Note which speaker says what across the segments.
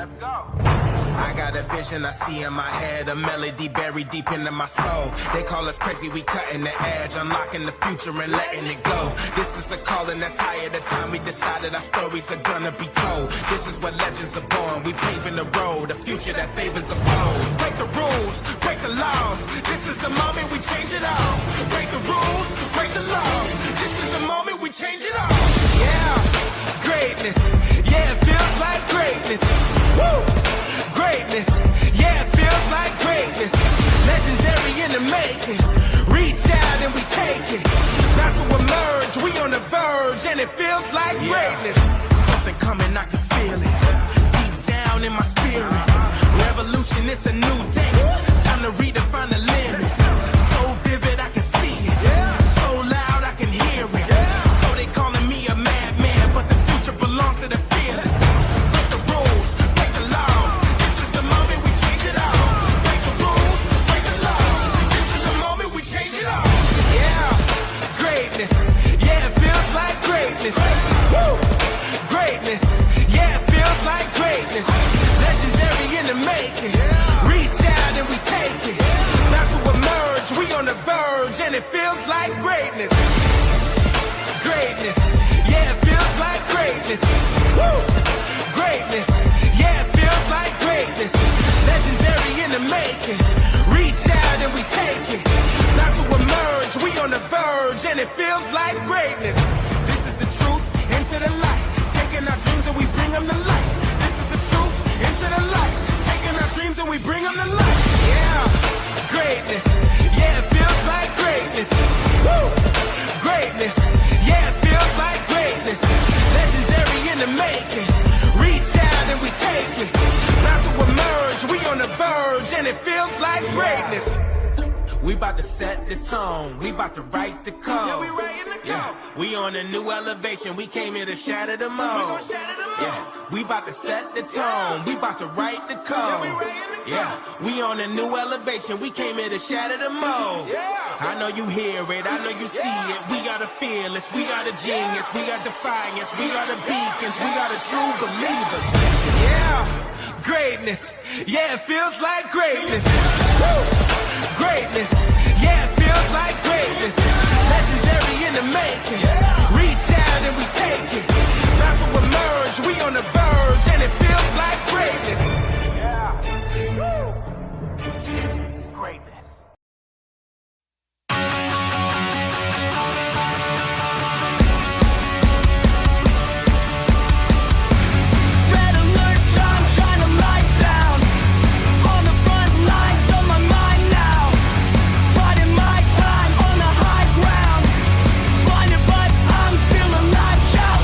Speaker 1: Let's go. I got a vision I see in my head, a melody buried deep into my soul. They call us crazy, we cutting the edge, unlocking the future and letting it go. This is a calling that's higher. The time we decided our stories are gonna be told. This is where legends are born. We paving the road, a future that favors the bold. Break the rules, break the laws. This is the moment we change it all. Break the rules, break the laws. This is the moment we change it all. Yeah, greatness. Yeah, it feels like greatness. Woo! Greatness, yeah, it feels like greatness. Legendary in the making. Reach out and we take it. About to emerge, we on the verge, and it feels like greatness. Something coming, I can feel it. Deep down in my spirit. Revolution, it's a new day. Time to redefine the limits. So vivid, I can see it. So loud, I can hear it. So they calling me a madman, but the future belongs to the fearless. Break the rules, break the laws. This is the moment we change it all. Break the rules, break the laws. This is the moment we change it all. Yeah, greatness. Yeah, it feels like greatness. Woo! Greatness. Yeah, it feels like greatness. Legendary in the making. Reach out and we take it. About to emerge, we on the verge, and it feels like greatness. Greatness. Yeah, it feels like greatness. Woo! Greatness. Yeah, it feels like greatness. Legendary in the making. Reach out and we take it. About to emerge, we on the verge, and it feels like greatness. This is the truth, into the light. Taking our dreams and we bring them to life. This is the truth, into the light. Taking our dreams and we bring them to life. Yeah, greatness. Yeah, it feels like greatness. Woo! Greatness. Yeah, it feels like greatness. Legendary in the making. Reach out and we take it. About to emerge, we on the verge, and it feels like greatness. We about to set the tone. We about to write the code. Yeah, we writing the code. Yeah. We on a new elevation. We came here to shatter the mold. We gon' shatter the mold. Yeah. We about to set the tone. We about to write the code. Yeah, we writing the code. Yeah. We on a new elevation. We came here to shatter the mold. Yeah. I know you hear it. I know you see it. We are the fearless. We are the genius. We are defiance. We are the beacons. We are the true believers. Yeah. Greatness. Yeah, it feels like greatness. Woo! Greatness, yeah, it feels like greatness. Legendary in the making. Reach out and we take it. About to emerge, we on the verge, and it feels like greatness. Yeah. Woo. Greatness.
Speaker 2: Alive, shout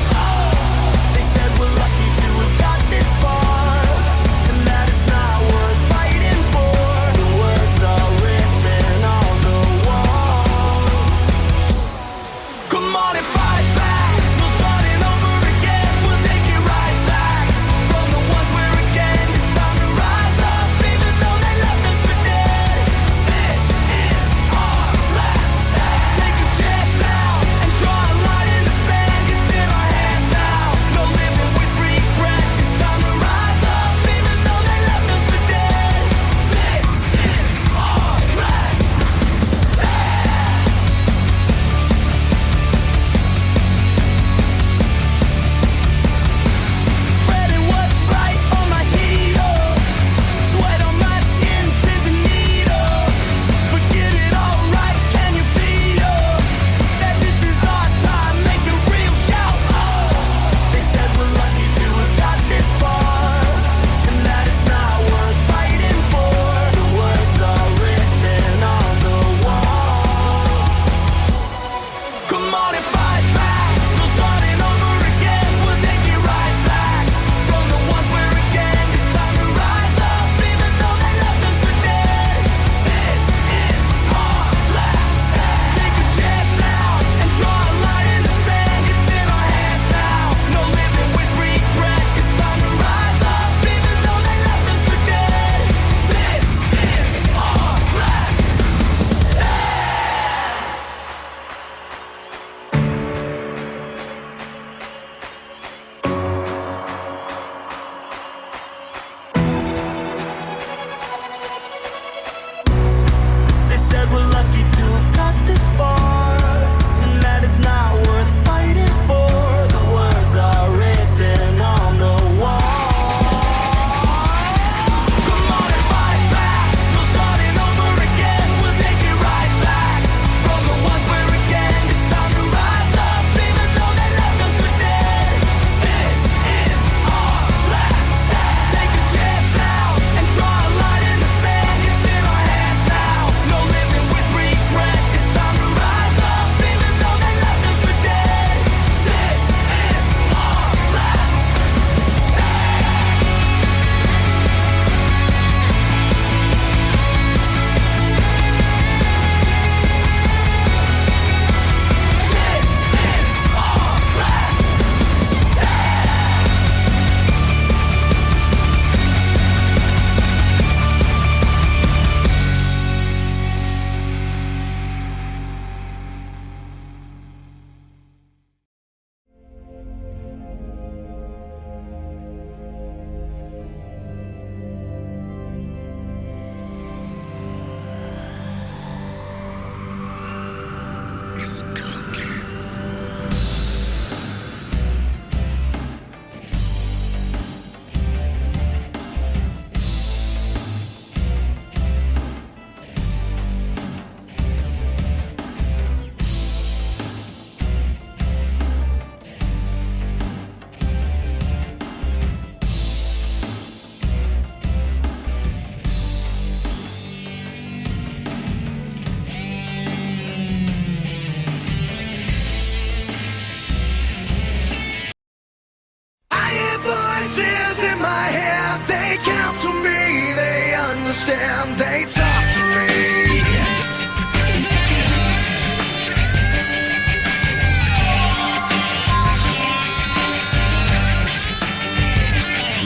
Speaker 1: voices in my head, they counsel me, they understand, they talk to me.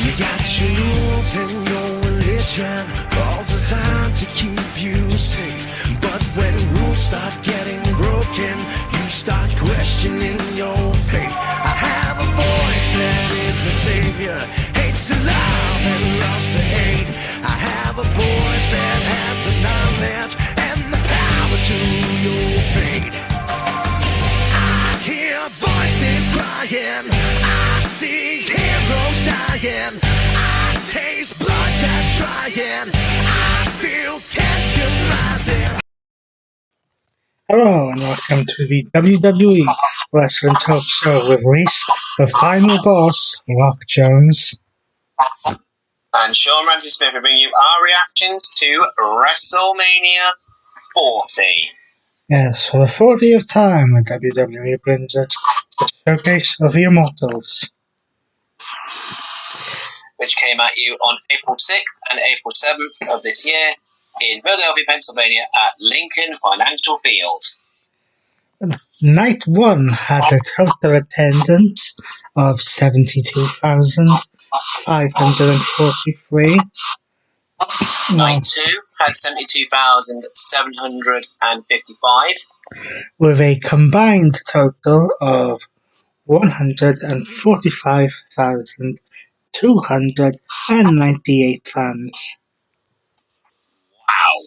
Speaker 1: You got your rules and your religion, all designed to keep you safe. But when rules start getting broken, you start questioning your faith. I have a voice that is my savior, hates to love and loves to hate. I have a voice that has the knowledge and the power to your fate. I hear voices crying, I see heroes dying, I taste blood that's trying, I feel tension rising.
Speaker 2: Hello and welcome to the WWE Wrestling Talk Show with Reese, the final boss, Rock Jones.
Speaker 3: And Sean Ramsey Smith will bring you our reactions to WrestleMania 40.
Speaker 2: Yes, for the 40th time, the WWE brings us the Showcase of the Immortals.
Speaker 3: Which came at you on April 6th and April 7th of this year in Philadelphia, Pennsylvania at Lincoln Financial Field.
Speaker 2: Night 1 had a total attendance of 72,543.
Speaker 3: Night 2 had 72,755.
Speaker 2: With a combined total of 145,298 fans.
Speaker 3: Wow.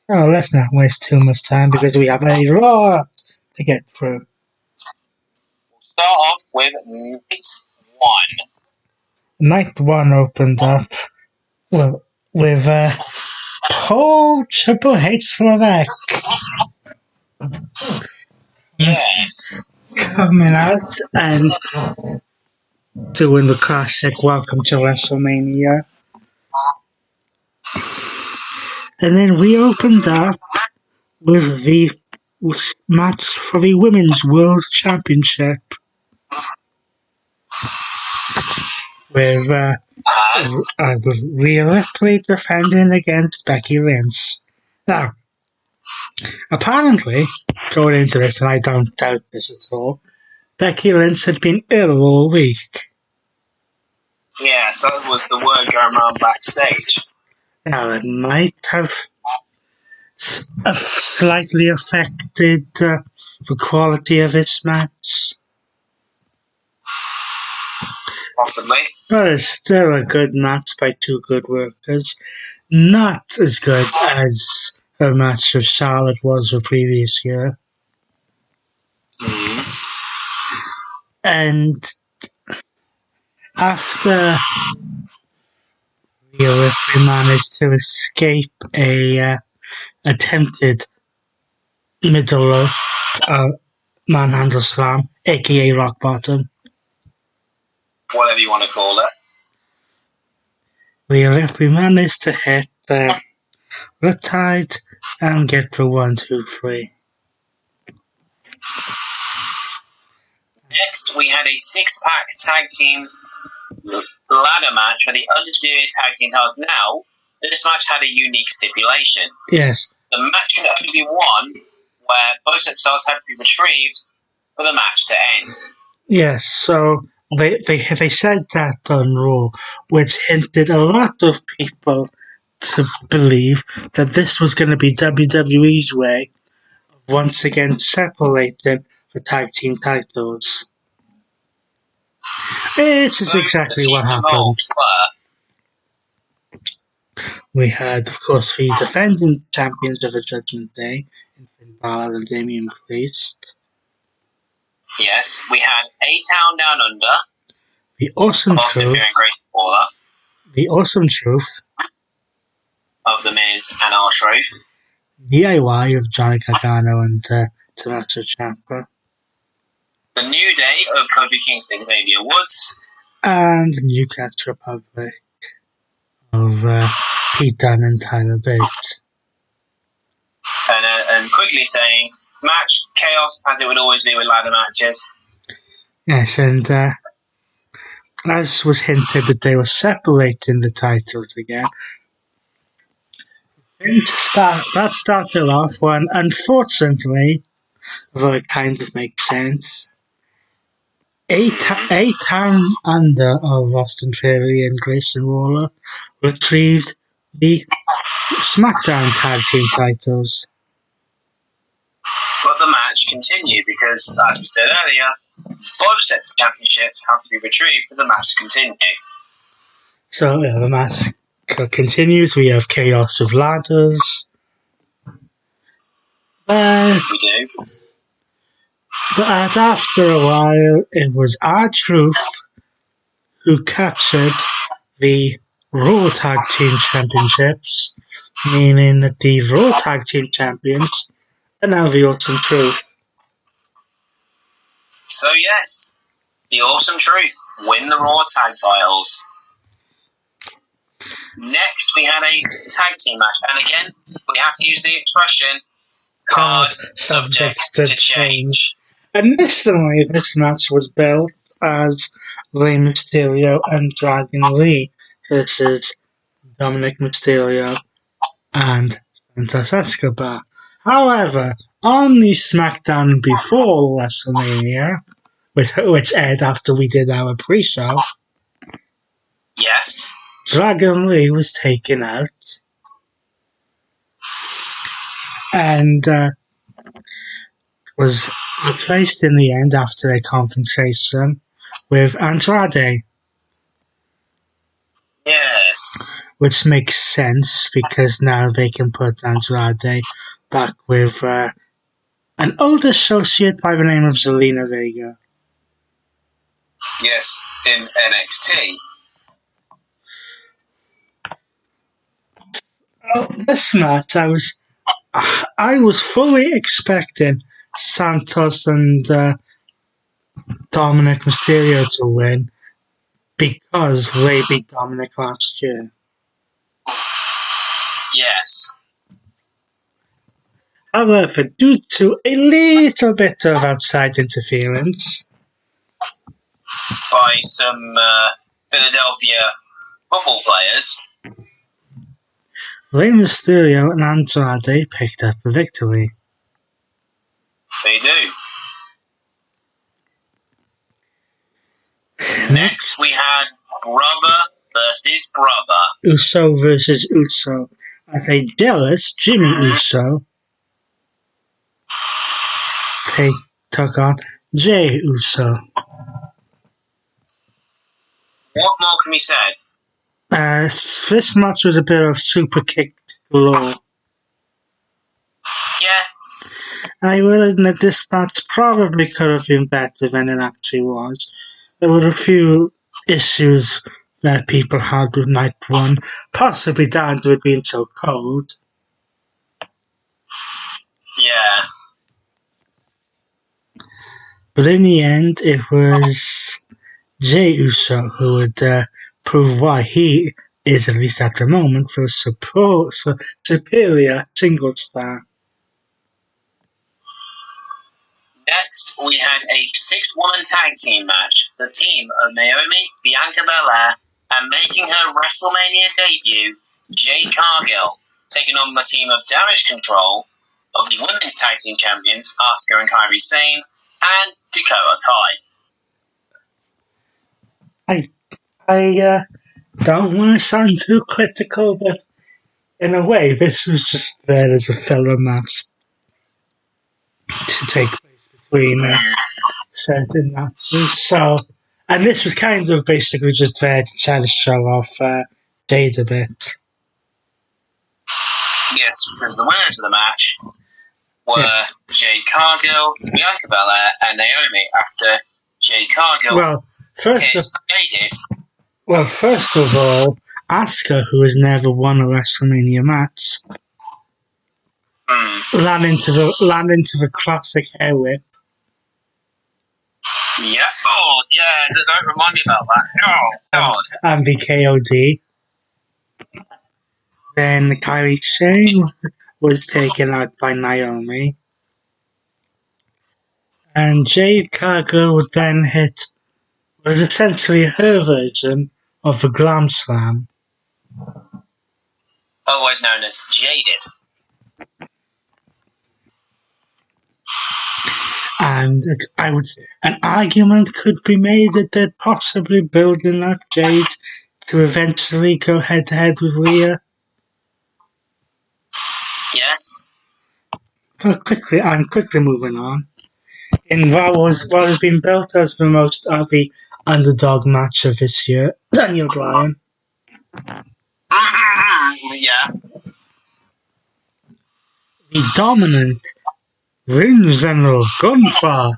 Speaker 2: So let's not waste too much time because we have a lot to get through.
Speaker 3: We'll start off with Night 1.
Speaker 2: Night 1 opened up, well, with Paul Triple H Levesque
Speaker 3: Yes.
Speaker 2: coming out and doing the classic Welcome to WrestleMania. And then we opened up with the match for the Women's World Championship with Rhea Ripley defending against Becky Lynch. Now, apparently, going into this, and I don't doubt this at all, Becky Lynch had been ill all week.
Speaker 3: Yeah, so that was the word going around backstage.
Speaker 2: Now, it might have slightly affected the quality of this match.
Speaker 3: Possibly.
Speaker 2: But it's still a good match by two good workers. Not as good as her match with Charlotte was the previous year.
Speaker 3: Mm-hmm.
Speaker 2: And after Rhea Ripley managed to escape a attempted middle rope manhandle slam, aka rock bottom,
Speaker 3: whatever you want to call it,
Speaker 2: Rhea Ripley managed to hit the Riptide and get to 1, 2, 3.
Speaker 3: Next, we had a six-pack tag team ladder match for the Undisputed Tag Team titles. Now, this match had a unique stipulation.
Speaker 2: Yes.
Speaker 3: The match can only be won where both sets of stars have to be retrieved for the match to end.
Speaker 2: Yes, so they said that on Raw, which hinted a lot of people to believe that this was going to be WWE's way of once again separating the tag team titles. It is exactly what happened. We had, of course, the defending champions of the Judgment Day, Finn Balor and Damian Priest.
Speaker 3: Yes, we had A-Town Down Under.
Speaker 2: The Awesome Truth. The Awesome Truth.
Speaker 3: Of The Miz and R-Truth.
Speaker 2: DIY of Johnny Gargano and Tommaso Ciampa.
Speaker 3: The New Day of Kofi Kingston, Xavier Woods.
Speaker 2: And New Catch Republic of Pete Dunne and Tyler Bate.
Speaker 3: And quickly saying, match, chaos, as it would always be with ladder matches.
Speaker 2: Yes, and as was hinted that they were separating the titles again. That started off when, unfortunately, though it kind of makes sense, eight-time under of Austin Theory and Grayson Waller retrieved the SmackDown Tag Team titles.
Speaker 3: But the match continued because, as we said earlier, both sets of championships have to be retrieved for the match to continue.
Speaker 2: So the match continues. We have Chaos of Ladders.
Speaker 3: We do.
Speaker 2: But after a while, it was R-Truth who captured the Raw Tag Team Championships, meaning that the Raw Tag Team Champions are now the Awesome Truth.
Speaker 3: So yes, the Awesome Truth win the Raw Tag titles. Next, we had a tag team match, and again, we have to use the expression card subject to change.
Speaker 2: Initially, this match was built as Rey Mysterio and Dragon Lee versus Dominic Mysterio and Santos Escobar. However, on the SmackDown before WrestleMania, which aired after we did our pre-show,
Speaker 3: yes,
Speaker 2: Dragon Lee was taken out and was replaced in the end after a confrontation with Andrade.
Speaker 3: Yes.
Speaker 2: Which makes sense because now they can put Andrade back with an old associate by the name of Zelina Vega.
Speaker 3: Yes, in NXT.
Speaker 2: This match, I was fully expecting Santos and Dominic Mysterio to win because they beat Dominic last year.
Speaker 3: Yes.
Speaker 2: However, due to a little bit of outside interference
Speaker 3: by some Philadelphia football players,
Speaker 2: Rey Mysterio and Andrade picked up the victory.
Speaker 3: They do. Next, we had brother versus brother.
Speaker 2: Uso versus Uso. As a jealous Jimmy Uso took on Jey Uso.
Speaker 3: What more can be said?
Speaker 2: This match was a bit of super kick galore.
Speaker 3: Yeah.
Speaker 2: I will admit this match probably could have been better than it actually was. There were a few issues that people had with night one, possibly down to it being so cold.
Speaker 3: Yeah.
Speaker 2: But in the end, it was Jey Uso who would prove why he is, at least at the moment, the superior single star.
Speaker 3: Next, we had a 6-woman tag team match. The team of Naomi, Bianca Belair, and making her WrestleMania debut, Jade Cargill, taking on the team of Damage Control of the women's tag team champions, Asuka and Kairi Sane, and Dakota Kai.
Speaker 2: I don't want to sound too critical, but in a way, this was just there as a filler match to take place between certain matches. So, and this was kind of basically just there to try to show off Jade a bit.
Speaker 3: Yes, because the winners of the match were Jade Cargill, Bianca Belair, and Naomi after Jade Cargill
Speaker 2: first of all, Asuka, who has never won a WrestleMania match, ran into the classic hair whip.
Speaker 3: Yeah. Oh, yeah. Don't remind me about that. Oh, God.
Speaker 2: And the KOD. Then Kairi Sane was taken out by Naomi. And Jade Cargill would then hit was essentially her version of the Glam Slam.
Speaker 3: Otherwise known as Jaded.
Speaker 2: And an argument could be made that they're possibly building up Jade to eventually go head-to-head with Rhea.
Speaker 3: Yes.
Speaker 2: But quickly moving on. In what has been built as the most the underdog match of this year, Daniel Bryan.
Speaker 3: Yeah.
Speaker 2: The dominant Ring General Gunther.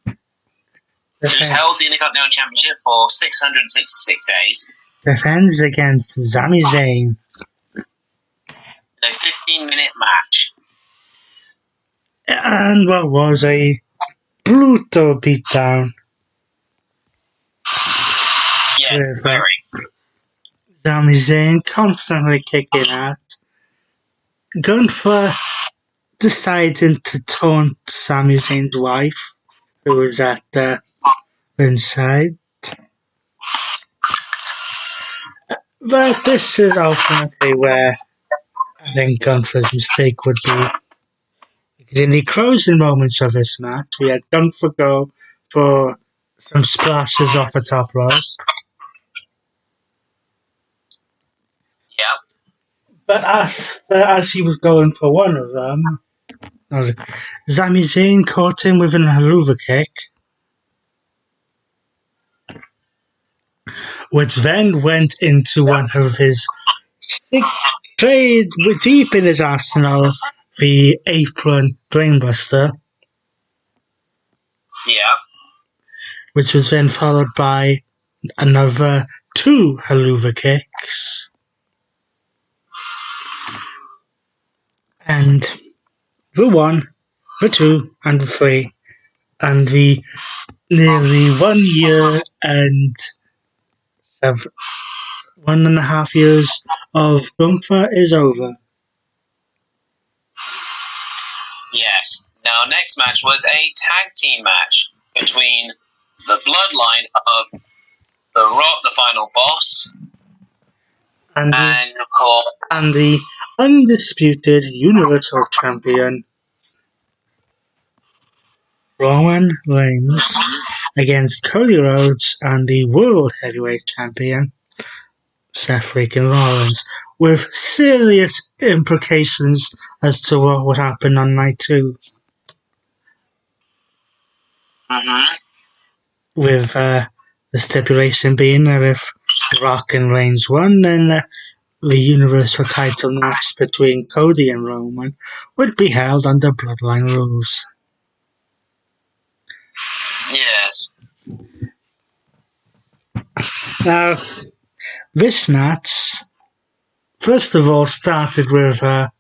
Speaker 3: Who's held the Intercontinental Championship for 666 days.
Speaker 2: Defends against Sami Zayn.
Speaker 3: In a 15-minute match.
Speaker 2: And what was a brutal beatdown.
Speaker 3: Yes, very.
Speaker 2: Sami Zayn constantly kicking out. Gunther deciding to taunt Sami Zayn's wife, who was at inside. But this is ultimately where I think Gunther's mistake would be. Because in the closing moments of this match, we had Gunther go for some splashes off the top rope.
Speaker 3: Yep.
Speaker 2: But as he was going for one of them, Sami Zayn caught him with an haluva kick, which then went into one of his played deep in his arsenal, the apron brainbuster.
Speaker 3: Yeah.
Speaker 2: Which was then followed by another 2 haluva kicks. And the 1, the 2, and the 3, and the nearly 1 year and 1.5 years of Gunther is over.
Speaker 3: Yes. Now, next match was a tag team match between the bloodline of The Rock, the final boss, and of course,
Speaker 2: and the undisputed Universal Champion Roman Reigns against Cody Rhodes and the World Heavyweight Champion Seth freaking Rollins, with serious implications as to what would happen on night 2.
Speaker 3: Mm-hmm.
Speaker 2: With the stipulation being that if Rock and Reigns won, then the Universal title match between Cody and Roman would be held under Bloodline rules.
Speaker 3: Yes.
Speaker 2: Now, this match, first of all, started with The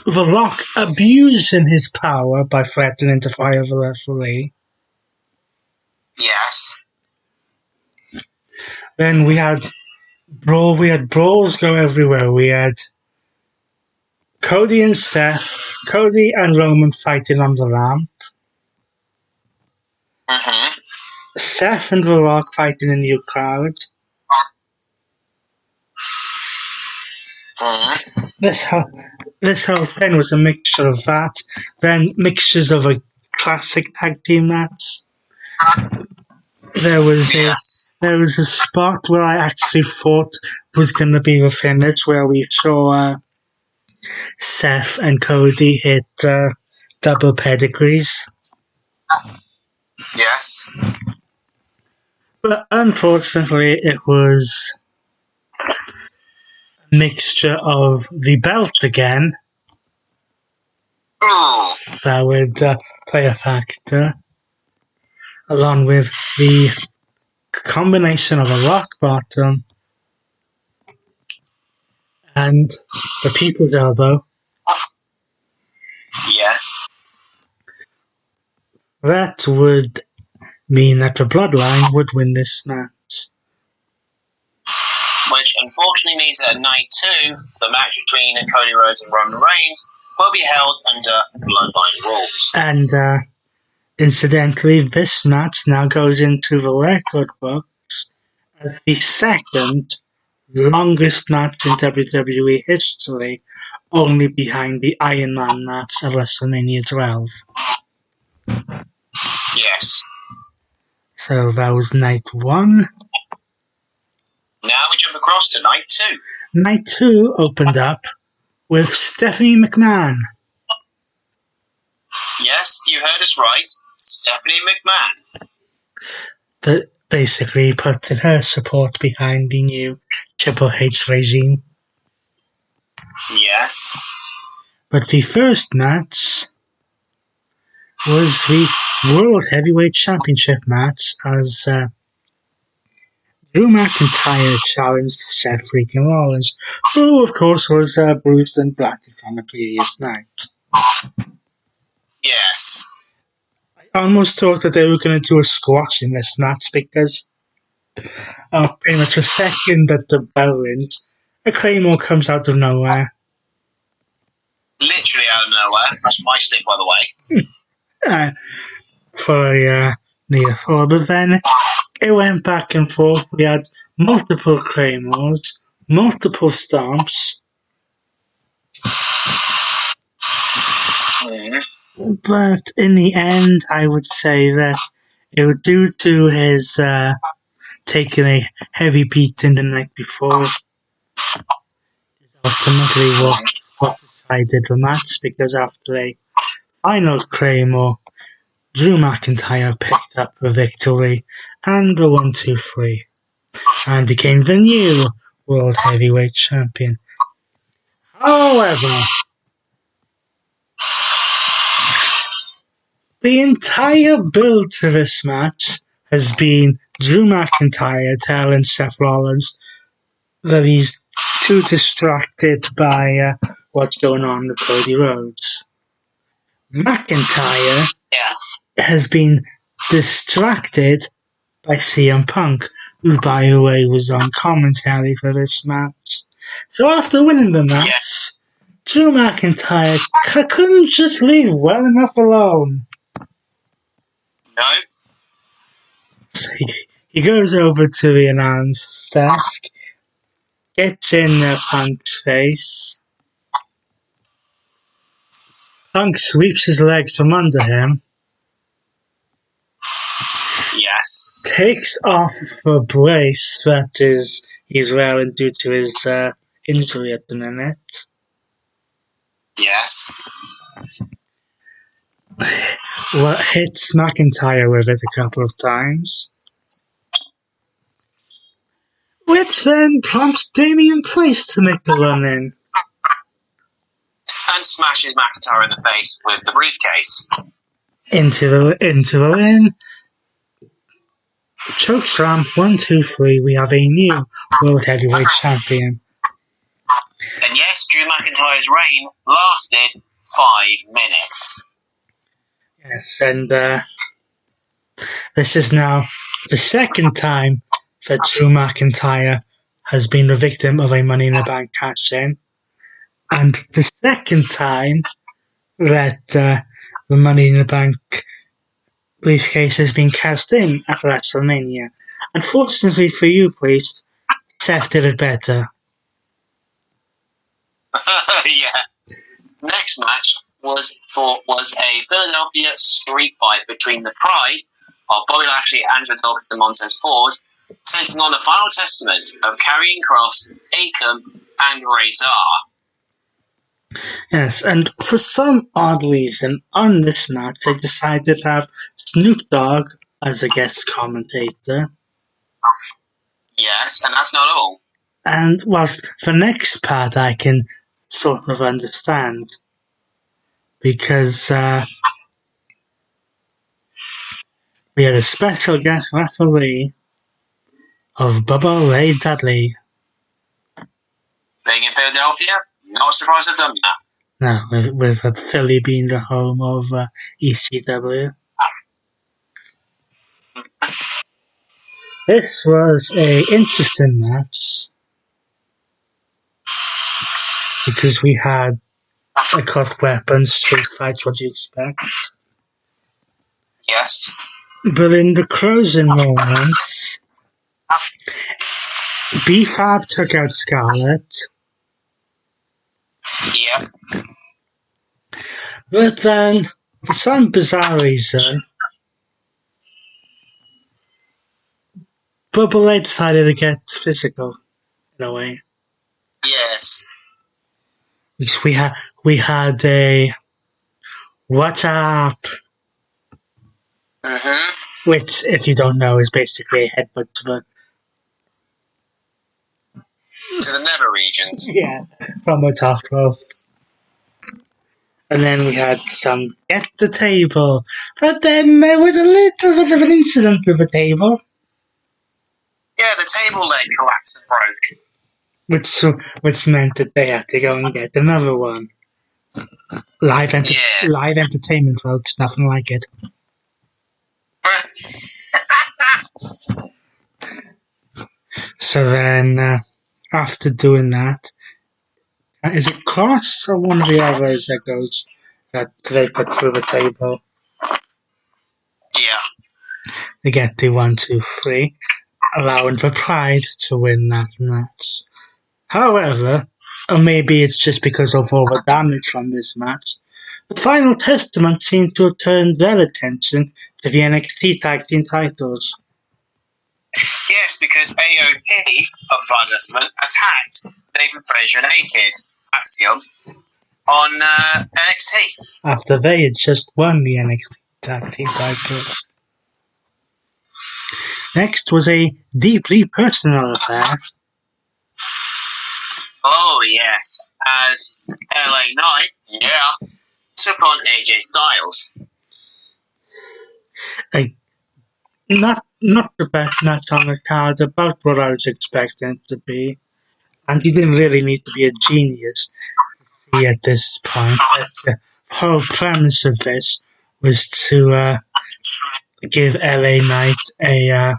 Speaker 2: Rock abusing his power by threatening to fire the referee.
Speaker 3: Yes.
Speaker 2: Then we had brawls go everywhere. We had Cody and Roman fighting on the ramp.
Speaker 3: Mm-hmm.
Speaker 2: Seth and The Rock fighting in the crowd.
Speaker 3: Mm-hmm.
Speaker 2: This whole thing was a mixture of that, then mixtures of a classic tag team match. There was a spot where I actually thought was going to be the finish, where we saw Seth and Cody hit double pedigrees.
Speaker 3: Yes.
Speaker 2: But unfortunately, it was a mixture of the belt again.
Speaker 3: Ooh.
Speaker 2: That would play a factor, along with the combination of a rock bottom and the people's elbow.
Speaker 3: Yes.
Speaker 2: That would mean that the Bloodline would win this match.
Speaker 3: Which unfortunately means that at night 2, the match between Cody Rhodes and Roman Reigns will be held under Bloodline rules.
Speaker 2: And Incidentally, this match now goes into the record books as the second longest match in WWE history, only behind the Iron Man match at WrestleMania 12.
Speaker 3: Yes.
Speaker 2: So that was night 1.
Speaker 3: Now we jump across to night 2.
Speaker 2: Night 2 opened up with Stephanie McMahon.
Speaker 3: Yes, you heard us right. Stephanie McMahon.
Speaker 2: That basically putting her support behind the new Triple H regime.
Speaker 3: Yes.
Speaker 2: But the first match was the World Heavyweight Championship match as Drew McIntyre challenged Seth freaking Rollins, who of course was bruised and battered from the previous night.
Speaker 3: Yes.
Speaker 2: I almost thought that they were going to do a squash in this match because pretty much the second that the bell rings, a Claymore comes out of nowhere.
Speaker 3: Literally out of nowhere. That's my stick, by the way.
Speaker 2: For a near fall, but then it went back and forth. We had multiple Claymores, multiple stomps. But in the end, I would say that it was due to his taking a heavy beating the night before. Ultimately, what decided the match, because after a final Claymore, Drew McIntyre picked up the victory and the 1-2-3 and became the new World Heavyweight Champion. However, the entire build to this match has been Drew McIntyre telling Seth Rollins that he's too distracted by what's going on with Cody Rhodes. McIntyre has been distracted by CM Punk, who, by the way, was on commentary for this match. So after winning the match, Drew McIntyre couldn't just leave well enough alone.
Speaker 3: No.
Speaker 2: So he goes over to the announcer's desk, gets in Punk's face. Punk sweeps his legs from under him.
Speaker 3: Yes.
Speaker 2: Takes off the brace that he's wearing due to his injury at the minute.
Speaker 3: Yes.
Speaker 2: Hits McIntyre with it a couple of times. Which then prompts Damian Priest to make a run in.
Speaker 3: And smashes McIntyre in the face with the briefcase.
Speaker 2: Into the ring. Chokeslam, 1-2-3, we have a new World Heavyweight Champion.
Speaker 3: And yes, Drew McIntyre's reign lasted 5 minutes.
Speaker 2: Yes, and this is now the second time that Drew McIntyre has been the victim of a Money in the Bank cash-in, and the second time that the Money in the Bank briefcase has been cashed in at WrestleMania. Unfortunately for you, Priest, Seth did it better.
Speaker 3: Yeah. Next match was a Philadelphia street fight between the Pride of Bobby Lashley, Angelo Dawkins, and Montez Ford, taking on the final testament of Karrion Kross, Akam, and Razor.
Speaker 2: Yes, and for some odd reason, on this match, they decided to have Snoop Dogg as a guest commentator.
Speaker 3: Yes, and that's not all.
Speaker 2: And whilst the next part I can sort of understand, because we had a special guest referee of Bubba Ray Dudley.
Speaker 3: Being in Philadelphia, not surprised I've done that.
Speaker 2: No, with Philly being the home of ECW. This was a interesting match because we had, of course, weapons, street fights, what do you expect? But in the closing moments, B-Fab took out Scarlett.
Speaker 3: Yeah.
Speaker 2: But then, for some bizarre reason, Bubble A decided to get physical, in a way.
Speaker 3: Yes.
Speaker 2: Because we had a "What's up?" Which, if you don't know, is basically a headbutt to
Speaker 3: the nether regions.
Speaker 2: from a top rope. And then we had some "Get the table," but then there was a little bit of an incident with the table.
Speaker 3: Yeah, the table leg collapsed and broke.
Speaker 2: Which meant that they had to go and get another one. Live entertainment, folks, nothing like it. So then, after doing that, is it Cross or one of the others that they put through the table?
Speaker 3: Yeah.
Speaker 2: They get to 1, 2, 3, allowing for Pride to win that match. However, or maybe it's just because of all the damage from this match, the Final Testament seems to have turned their attention to the NXT Tag Team titles.
Speaker 3: Yes, because AOP of Final Testament attacked Nathan Frazier and A-Kid, Axiom, on NXT.
Speaker 2: After they had just won the NXT Tag Team titles. Next was a deeply personal affair.
Speaker 3: Oh, yes, as LA Knight, took on AJ Styles.
Speaker 2: Not the best match on the card, about what I was expecting it to be. And you didn't really need to be a genius to see at this point that the whole premise of this was to give LA Knight a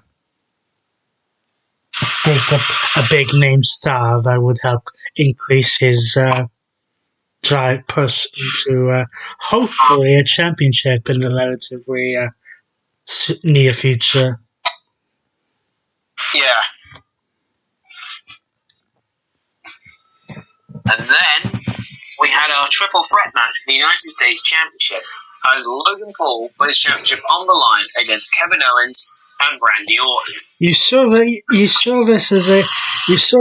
Speaker 2: big name star that would help increase his drive push into hopefully a championship in the relatively near future.
Speaker 3: Yeah. And then we had our triple threat match for the United States Championship as Logan Paul put his championship on the line against Kevin Owens and Randy Orton.
Speaker 2: You saw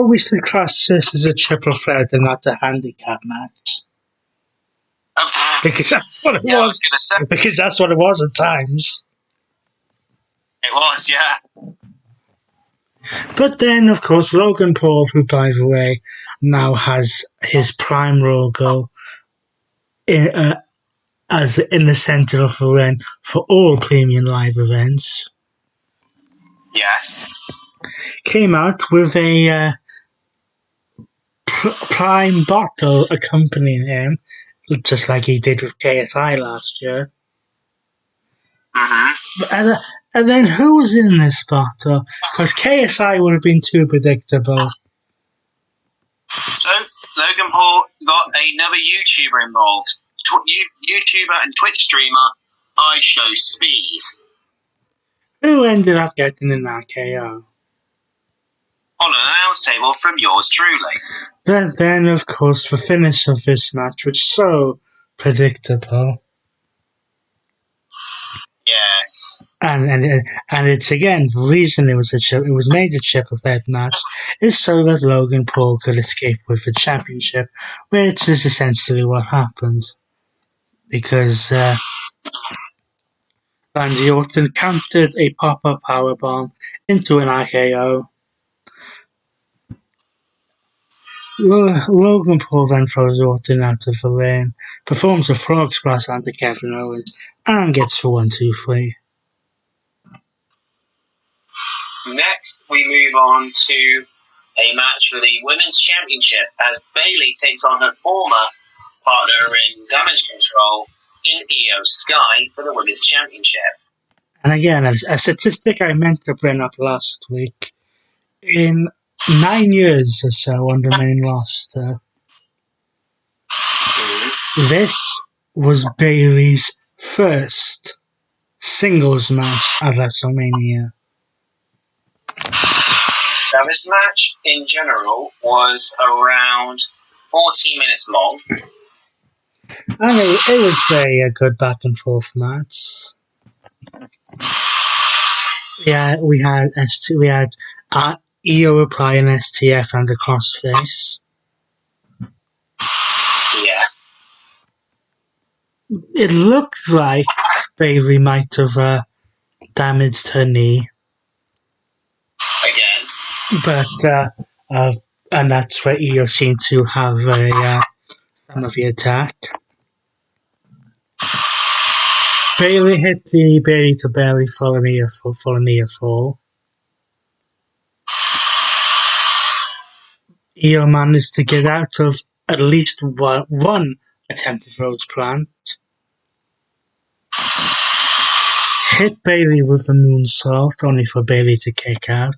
Speaker 2: we should class this as a triple threat and not a handicap match. Because that's what it was.
Speaker 3: I was going to say.
Speaker 2: Because that's what it was at times.
Speaker 3: It was, yeah.
Speaker 2: But then, of course, Logan Paul, who, by the way, now has his prime logo as in the centre of the ring for all premium live events.
Speaker 3: Yes.
Speaker 2: Came out with a prime bottle accompanying him, just like he did with KSI last year.
Speaker 3: Mm-hmm.
Speaker 2: And then who was in this bottle? Because KSI would have been too predictable.
Speaker 3: So, Logan Paul got another YouTuber involved. YouTuber and Twitch streamer, I Show Speed.
Speaker 2: Who ended up getting an RKO?
Speaker 3: On an announce table from yours truly.
Speaker 2: But then, of course, the finish of this match was so predictable.
Speaker 3: Yes.
Speaker 2: And it's again, the reason it was made a triple threat match is so that Logan Paul could escape with the championship, which is essentially what happened. Because Randy Orton countered a pop-up powerbomb into an RKO. Logan Paul then throws Orton out of the ring, performs a frog splash onto Kevin Owens, and gets the 1, 2, 3.
Speaker 3: Next, we move on to a match for the Women's Championship as Bayley takes on her former partner in Damage Control in Io Sky for the Women's Championship.
Speaker 2: And again, a statistic I meant to bring up last week, in 9 years or so on the main roster, this was Bayley's first singles match at WrestleMania.
Speaker 3: Now, this match in general was around 40 minutes long.
Speaker 2: And it was a good back and forth match. Yeah, we had Io applying STF and a crossface.
Speaker 3: Yes.
Speaker 2: It looked like Bayley might have damaged her knee.
Speaker 3: Again.
Speaker 2: But and that's where Io seemed to have some of the attack. Bayley hit the Bayley to belly for a near fall. Io managed to get out of at least one attempted Rhodes plant. Hit Bayley with the moonsault, only for Bayley to kick out.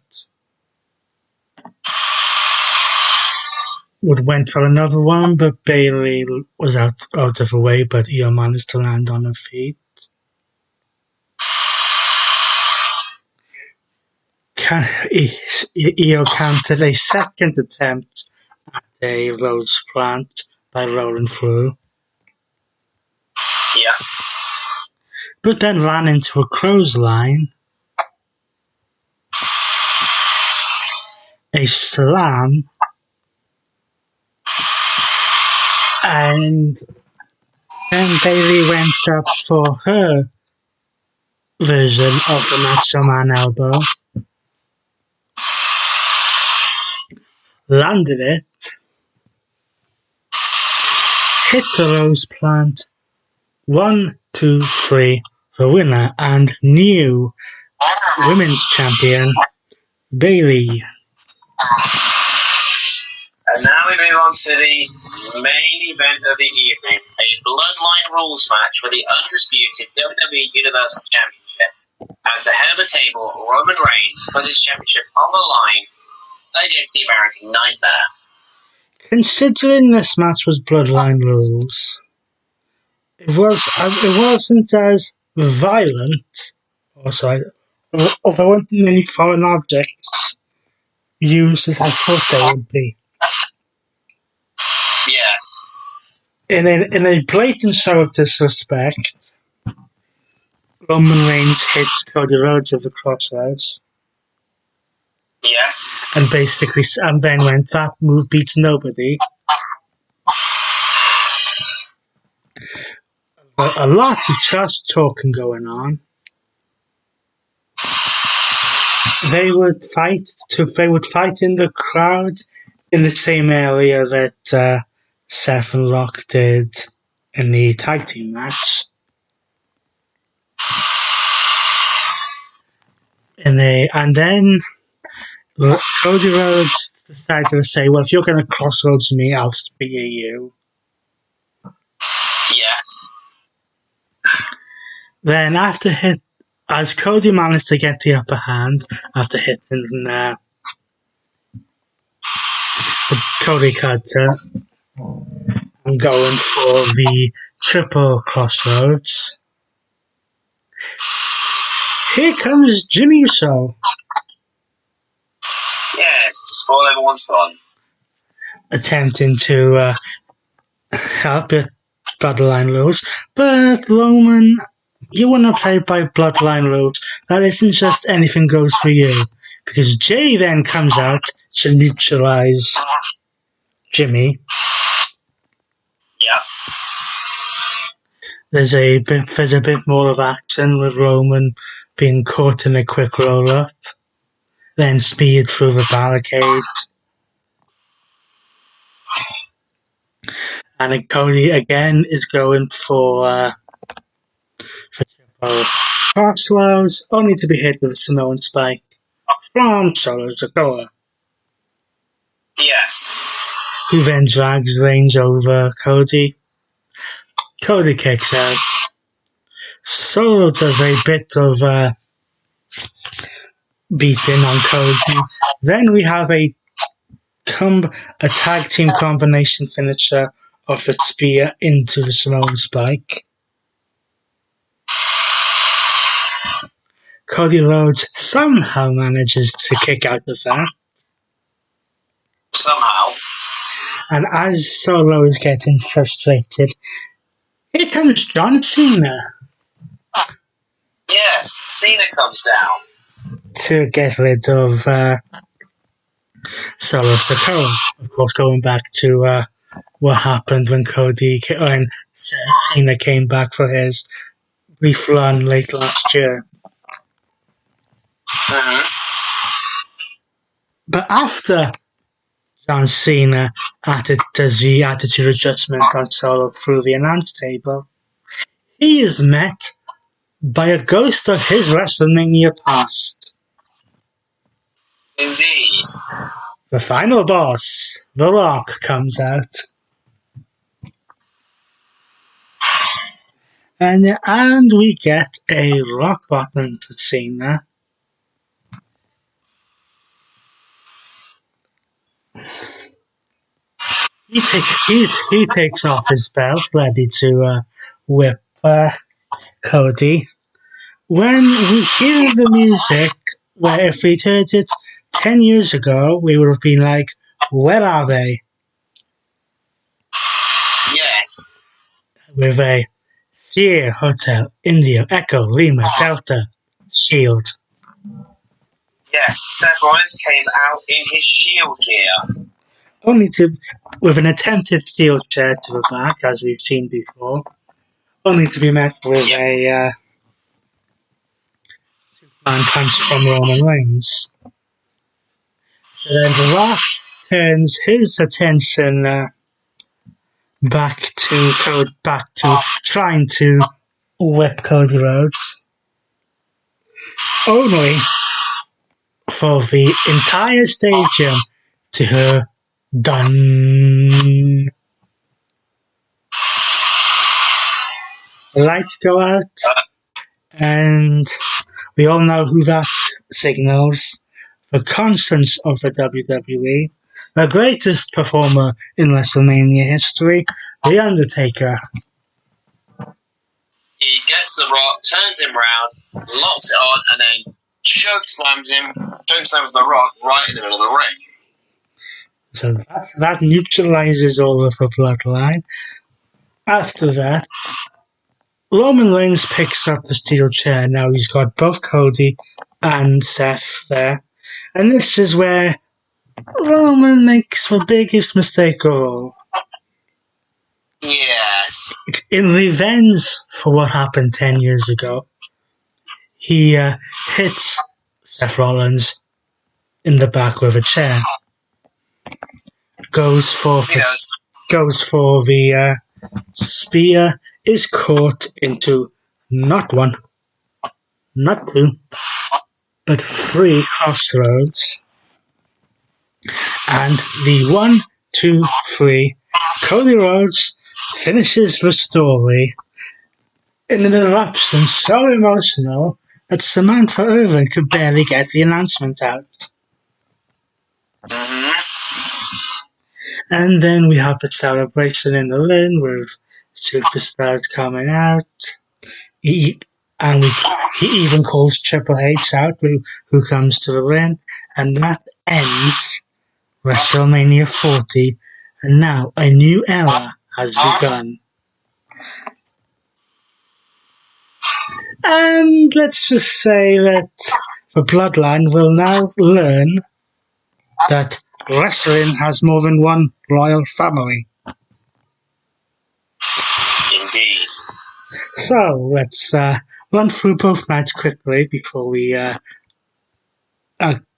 Speaker 2: Went for another one, but Bayley was out of the way, but Io managed to land on her feet. Io countered a second attempt at a Rhodes plant by rolling through.
Speaker 3: Yeah.
Speaker 2: But then ran into a clothesline, a slam, and then Bayley went up for her version of the Macho Man elbow. Landed it, hit the Rose plant, 1, 2, 3, the winner and new women's champion, Bayley.
Speaker 3: And now we move on to the main event of the evening, a Bloodline Rules match for the undisputed WWE Universal Championship. As the head of the table, Roman Reigns put his championship on the line against the American Nightmare.
Speaker 2: Considering this match was Bloodline Rules, it wasn't as violent. Or there weren't many foreign objects used as I thought they would be.
Speaker 3: Yes.
Speaker 2: In a blatant show of disrespect, Roman Reigns hits Cody Rhodes with the crossroads.
Speaker 3: Yes.
Speaker 2: And then went, that move beats nobody. A lot of just talking going on. They would fight in the crowd in the same area that Seth and Rock did in the tag team match. And then Cody Rhodes decided to say, well, if you're going to crossroads me, I'll spear you.
Speaker 3: Yes.
Speaker 2: Then as Cody managed to get the upper hand after hitting the Cody cutter and going for the triple crossroads, here comes Jimmy Uso.
Speaker 3: Yes, to spoil everyone's fun.
Speaker 2: Attempting to help it Bloodline rules, but Roman, you want to play by Bloodline rules. That isn't just anything goes for you, because Jay then comes out to neutralize Jimmy.
Speaker 3: Yeah.
Speaker 2: There's a bit more of action with Roman being caught in a quick roll up, then speared through the barricade. And then Cody again is going for triple crossroads, only to be hit with a Samoan spike from Solo Sikoa.
Speaker 3: Yes.
Speaker 2: Who then drags Reigns over Cody. Cody kicks out. Solo does a bit of beating on Cody. Then we have a tag team combination finisher of the spear into the Samoan spike. Cody Rhodes somehow manages to kick out of that.
Speaker 3: Somehow.
Speaker 2: And as Solo is getting frustrated, here comes John Cena
Speaker 3: Yes, Cena comes down.
Speaker 2: to get rid of Solo Sikoa. Of course, going back to what happened when Cena came back for his brief run late last year.
Speaker 3: Mm-hmm.
Speaker 2: But after John Cena does the attitude adjustment on Solo through the announce table, he is met by a ghost of his WrestleMania past.
Speaker 3: Indeed.
Speaker 2: The final boss, The Rock, comes out. And we get a rock bottom for Cena. He takes off his belt, ready to whip Cody. When we hear the music, where if we'd heard it 10 years ago, we would have been like, where are they?
Speaker 3: Yes.
Speaker 2: With a Sierra Hotel, India, Echo, Lima, Delta, Shield.
Speaker 3: Yes, Seth Rollins came out in his Shield gear.
Speaker 2: With an attempted steel chair to the back, as we've seen before, only to be met with a Superman punch from Roman Reigns. So then The Rock turns his attention back to trying to whip Cody Rhodes, only for the entire stadium to hear done. The lights go out, and we all know who that signals. The conscience of the WWE, the greatest performer in WrestleMania history, The Undertaker.
Speaker 3: He gets The Rock, turns him round, locks it on, and then chokeslams The Rock right in the middle of the ring.
Speaker 2: So that neutralizes all of the bloodline. After that, Roman Reigns picks up the steel chair. Now he's got both Cody and Seth there. And this is where Roman makes the biggest mistake of all.
Speaker 3: Yes.
Speaker 2: In revenge for what happened 10 years ago, he hits Seth Rollins in the back with a chair. Goes for the spear, is caught into not one, not two, but 3 crossroads. And the 1, 2, 3, Cody Rhodes finishes the story in an eruption so emotional that Samantha Irvin could barely get the announcement out.
Speaker 3: Mm-hmm.
Speaker 2: And then we have the celebration in the ring with superstars coming out. He even calls Triple H out, who comes to the ring, and that ends WrestleMania 40, and now a new era has begun. And let's just say that the Bloodline will now learn that wrestling has more than one royal family.
Speaker 3: Indeed.
Speaker 2: So let's run through both matches quickly before we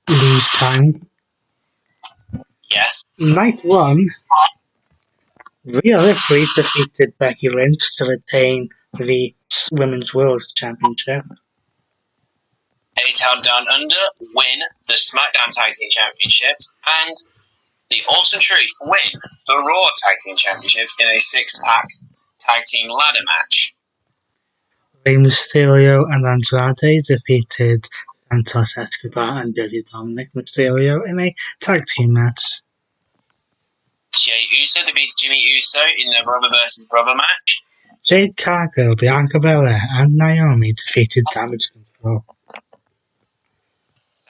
Speaker 2: lose time.
Speaker 3: Yes.
Speaker 2: Night 1, Rhea Ripley defeated Becky Lynch to retain the Women's World Championship.
Speaker 3: 8 Held Down Under win the SmackDown Tag Team Championships, and the Awesome Truth win the Raw Tag Team Championships in a 6-pack tag team ladder match.
Speaker 2: Rey Mysterio and Andrade defeated Santos Escobar and Dirty Dominic Mysterio in a tag team match.
Speaker 3: Jey Uso defeats Jimmy Uso in the Brother vs. Brother match.
Speaker 2: Jade Cargill, Bianca Belair and Naomi defeated Damage Control.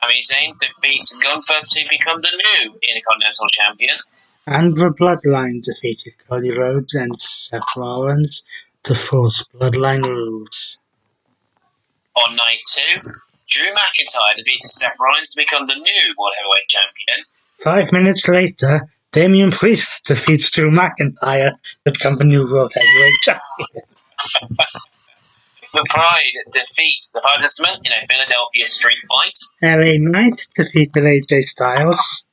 Speaker 3: Sami Zayn defeats Gunther to become the new Intercontinental Champion.
Speaker 2: And the Bloodline defeated Cody Rhodes and Seth Rollins to force Bloodline rules.
Speaker 3: On night 2, Drew McIntyre defeated Seth Rollins to become the new World Heavyweight Champion.
Speaker 2: 5 minutes later, Damian Priest defeats Drew McIntyre to become the new World Heavyweight Champion.
Speaker 3: The Pride defeat the Five Testament in a Philadelphia street fight.
Speaker 2: LA Knight defeated AJ Styles.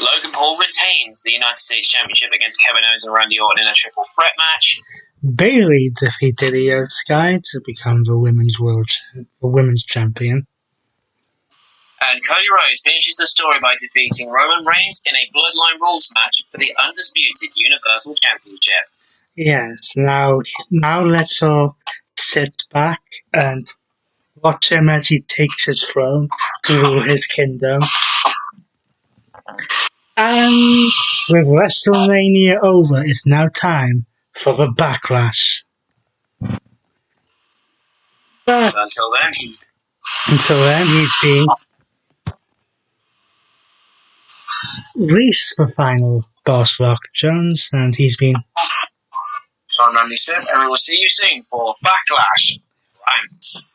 Speaker 3: Logan Paul retains the United States Championship against Kevin Owens and Randy Orton in a triple threat match.
Speaker 2: Bayley defeated Io Sky to become the women's champion.
Speaker 3: And Cody Rhodes finishes the story by defeating Roman Reigns in a Bloodline Rules match for the undisputed Universal Championship.
Speaker 2: Yes, now let's all sit back and watch him as he takes his throne to rule his kingdom. And with WrestleMania over, it's now time for the Backlash. But
Speaker 3: So
Speaker 2: until then, he's been Reese, the final boss Rock Jones, and he's been
Speaker 3: I'm Randy Smith, and we will see you soon for Backlash Rants.